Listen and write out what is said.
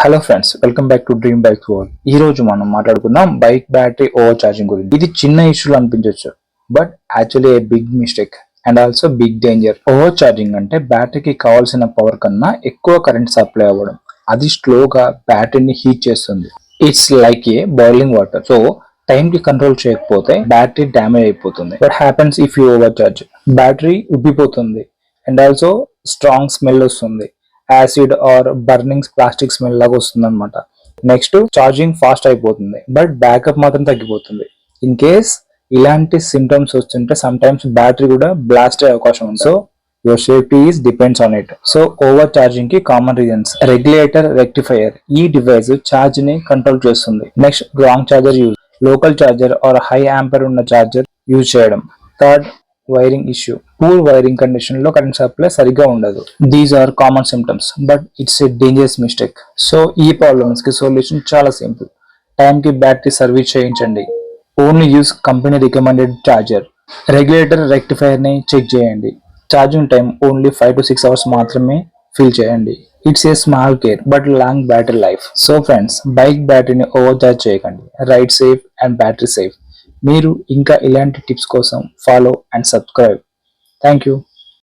Hello friends, welcome back to dream bike world. ఈ రోజు మనం మాట్లాడుకుందాం బైక్ బ్యాటరీ ఓవర్ ఛార్జింగ్ గురించి. ఇది చిన్న ఇష్యూలు అనిపించవచ్చు, but actually a big mistake and also big danger. Over charging అంటే బ్యాటరీకి కావాల్సిన పవర్ కన్నా ఎక్కువ కరెంట్ సప్లై అవ్వడం. అది స్లోగా బ్యాటరీని హీట్ చేస్తుంది. It's like a boiling water. So time కి కంట్రోల్ చేయకపోతే బ్యాటరీ డ్యామేజ్ అయిపోతుంది. What happens if you overcharge? Battery ఉబ్బిపోతుంది అండ్ ఆల్సో స్ట్రాంగ్ స్మెల్ వస్తుంది. Acid or burning plastic smell లాగా వస్తుంది అనమాట. నెక్స్ట్ ఛార్జింగ్ ఫాస్ట్ అయిపోతుంది, బట్ బ్యాకప్ మాత్రం తగ్గిపోతుంది. ఇన్ కేస్ ఇలాంటి సిమ్టమ్స్ వస్తుంటే సమ్ టైమ్స్ బ్యాటరీ కూడా బ్లాస్ట్ అయ్యే అవకాశం ఉంది. So your safety is depends on it. So overcharging కి కామన్ రీజన్స్: రెగ్యులేటర్, రెక్టిఫైయర్. ఈ డివైస్ ఛార్జ్ ని కంట్రోల్ చేస్తుంది. Next wrong charger use, local charger or high ampere ఉన్న ఛార్జర్ యూజ్ చేయడం. Third, wiring issue. Poor wiring condition లో current supply సరిగ్గా ఉండదు. These are common symptoms, but it's a dangerous mistake. So ఈ problems కి solution చాలా సింపుల్. Time కి బ్యాటరీ సర్వీస్ చేయించండి. Only use company recommended charger. Regulator, rectifier ని చెక్ చేయండి. Charging time only 5 to 6 hours మాత్రమే ఫిల్ చేయండి. It's a small care but long battery life. So friends, bike బ్యాటరీని ఓవర్ చార్జ్ చేయకండి. Ride safe and battery safe. మీరు ఇంకా ఇలాంటి tips కోసం follow and subscribe. Thank you.